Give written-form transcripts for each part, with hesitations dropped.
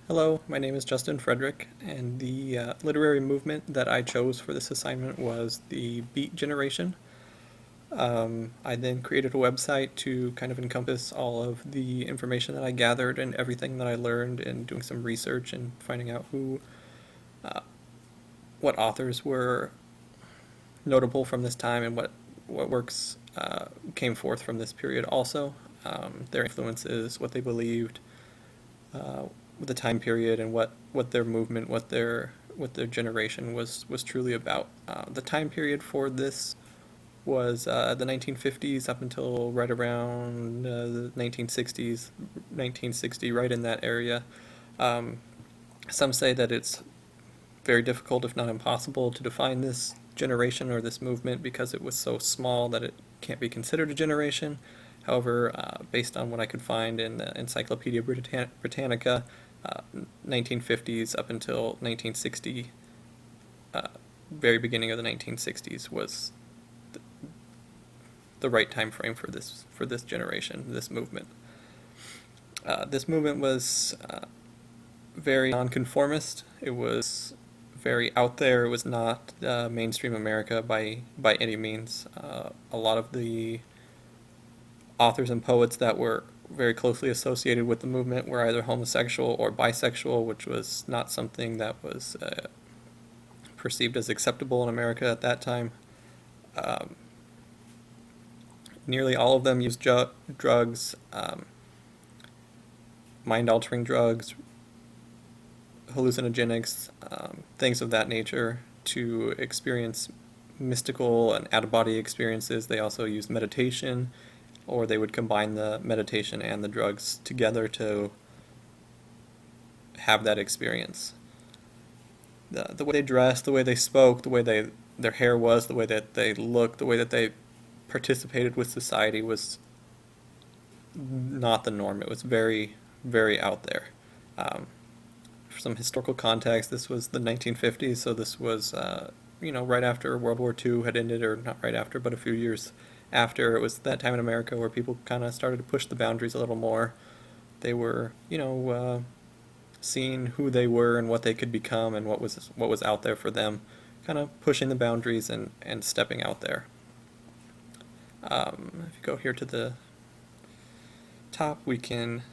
Hello, my name is Justin Frederick, and the literary movement that I chose for this assignment was the Beat Generation. I then created a website to kind of encompass all of the information that I gathered and everything that I learned in doing some research and finding out what authors were notable from this time and what works came forth from this period also. Their influences, what they believed, the time period, and what their movement, what their generation was truly about. The time period for this was the 1950s up until right around the 1960s, 1960, right in that area. Um, some say that it's very difficult, if not impossible, to define this generation or this movement because it was so small that it can't be considered a generation. However, based on what I could find in the Encyclopedia Britannica, 1950s up until 1960, very beginning of the 1960s was the right time frame for this generation, this movement. This movement was very nonconformist. It was very out there. It was not mainstream America by any means. A lot of the authors and poets that were very closely associated with the movement were either homosexual or bisexual, which was not something that was perceived as acceptable in America at that time. Um, Nearly all of them used drugs, mind-altering drugs, hallucinogenics, things of that nature to experience mystical and out-of-body experiences. They also used meditation, or they would combine the meditation and the drugs together to have that experience. The way they dressed, the way they spoke, the way their hair was, the way that they looked, the way that they participated with society was not the norm. It was very, very out there. For some historical context, this was the 1950s, so this was, right after World War II had ended, or not right after, but a few years after. It was that time in America where people kind of started to push the boundaries a little more. They were, seeing who they were and what they could become and what was out there for them, kind of pushing the boundaries and stepping out there. If you go here to the top, we can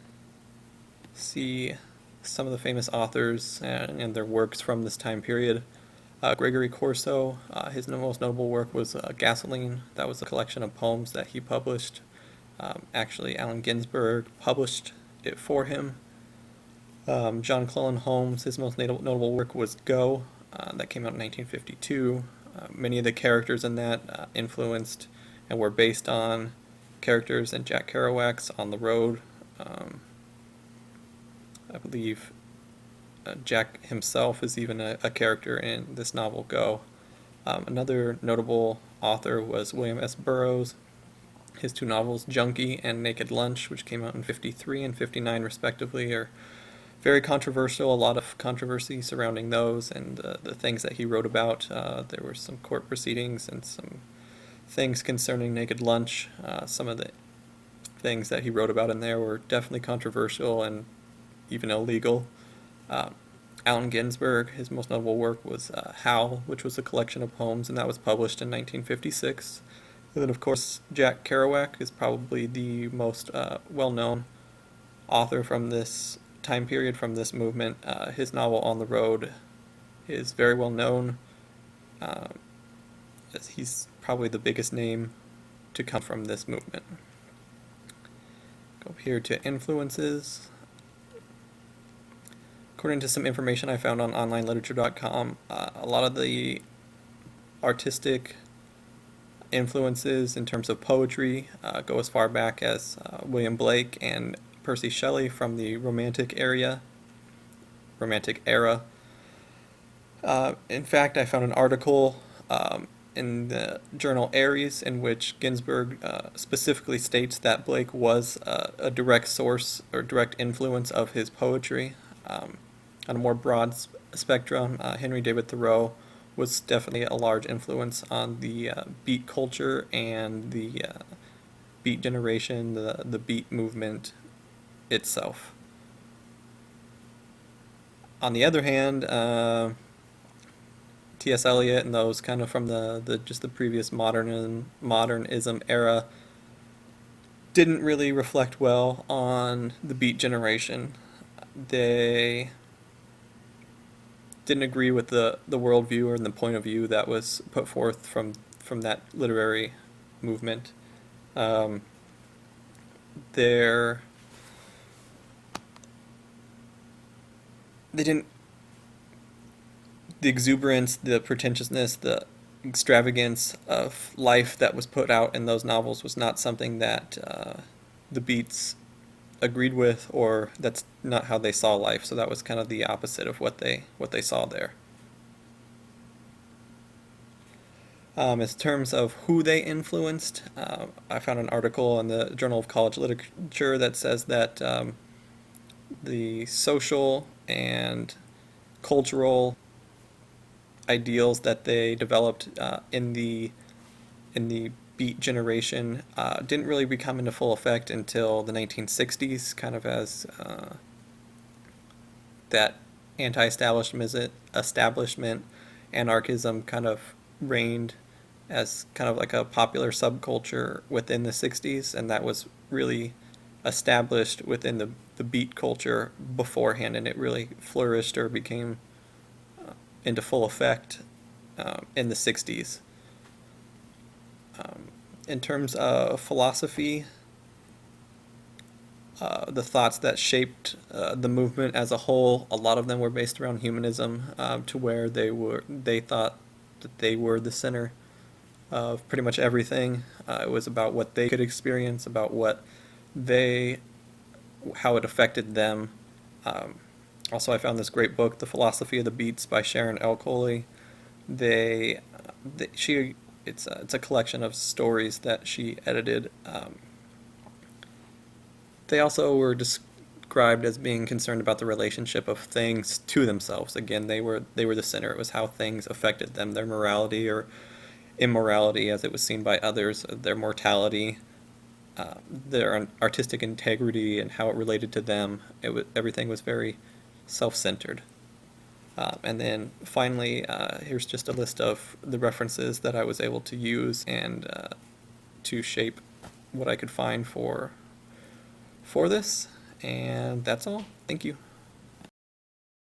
see some of the famous authors and their works from this time period. Gregory Corso, his most notable work was Gasoline. That was a collection of poems that he published. Actually, Allen Ginsberg published it for him. John Clellan Holmes, his most notable work was Go, that came out in 1952. Many of the characters in that influenced and were based on characters in Jack Kerouac's On the Road. I believe Jack himself is even a character in this novel Go. Another notable author was William S. Burroughs. His two novels, Junkie and Naked Lunch, which came out in 53 and 59 respectively, are very controversial. A lot of controversy surrounding those and the things that he wrote about. There were some court proceedings and some things concerning Naked Lunch. Some of the things that he wrote about in there were definitely controversial and even illegal. Allen Ginsberg, his most notable work was Howl, which was a collection of poems, and that was published in 1956. And then, of course, Jack Kerouac is probably the most well-known author from this time period, from this movement. His novel On the Road is very well known. He's probably the biggest name to come from this movement. Go here to influences. According to some information I found on onlineliterature.com, a lot of the artistic influences in terms of poetry go as far back as William Blake and Percy Shelley from the Romantic era. In fact, I found an article in the journal Aries in which Ginsberg specifically states that Blake was a direct source or direct influence of his poetry. On a more broad spectrum, Henry David Thoreau was definitely a large influence on the beat culture and the beat generation, the beat movement itself. On the other hand, T.S. Eliot and those kind of from the just the previous modernism era didn't really reflect well on the Beat generation. They didn't agree with the worldview or the point of view that was put forth from that literary movement. Um, they're they didn't the exuberance, the pretentiousness, the extravagance of life that was put out in those novels was not something that the Beats agreed with, or that's not how they saw life. So that was kind of the opposite of what they saw there. In terms of who they influenced, I found an article in the Journal of College Literature that says that the social and cultural ideals that they developed in the Beat generation didn't really become into full effect until the 1960s, kind of as that establishment anarchism kind of reigned as kind of like a popular subculture within the 60s, and that was really established within the Beat culture beforehand, and it really flourished or became into full effect in the 60s. In terms of philosophy, the thoughts that shaped the movement as a whole, a lot of them were based around humanism, to where they thought that they were the center of pretty much everything. It was about what they could experience, about they how it affected them. Also, I found this great book, The Philosophy of the Beats by Sharon L. Coley. They, she, it's a collection of stories that she edited. They also were described as being concerned about the relationship of things to themselves. Again, they were the center. It was how things affected them, their morality or immorality as it was seen by others, their mortality, their artistic integrity, and how it related to them. Everything was very self-centered. And then finally, here's just a list of the references that I was able to use and to shape what I could find for this. And that's all. Thank you.